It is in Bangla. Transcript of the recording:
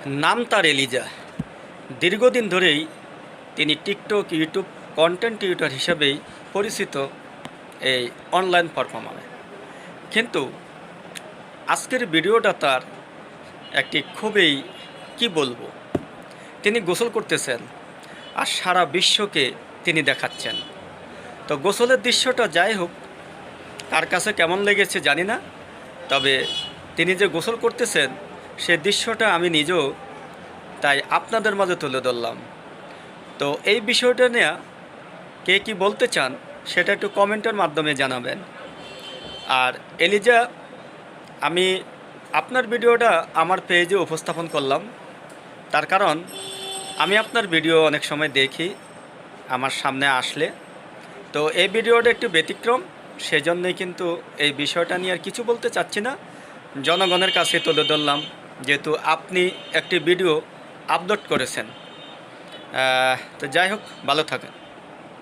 নাম তার এলিজা। দীর্ঘদিন ধরেই তিনি টিকটক, ইউটিউব কন্টেন্ট ক্রিয়েটর হিসেবেই পরিচিত এই অনলাইন পারফর্মারে। কিন্তু আজকের ভিডিওটা তার একটি খুবই কি বলবো, তিনি গোসল করতেছেন আর সারা বিশ্বকে তিনি দেখাচ্ছেন। তো গোসলের দৃশ্যটা যাই হোক, কার কাছে কেমন লেগেছে জানি না, তবে তিনি যে গোসল করতেছেন সে দৃশ্যটা আমি নিজেও তাই আপনাদের মাঝে তুলে ধরলাম। তো এই বিষয়টা নিয়ে কে কী বলতে চান সেটা একটু কমেন্টের মাধ্যমে জানাবেন। আর এলিজা, আমি আপনার ভিডিওটা আমার পেজে উপস্থাপন করলাম, তার কারণ আমি আপনার ভিডিও অনেক সময় দেখি আমার সামনে আসলে। তো এই ভিডিওটা একটু ব্যতিক্রম, সেজন্যই কিন্তু এই বিষয়টা নিয়ে আর কিছু বলতে চাচ্ছি না, জনগণের কাছে তুলে ধরলাম যেহেতু আপনি একটি ভিডিও আপলোড করেছেন। তো যাই হোক, ভালো থাকেন।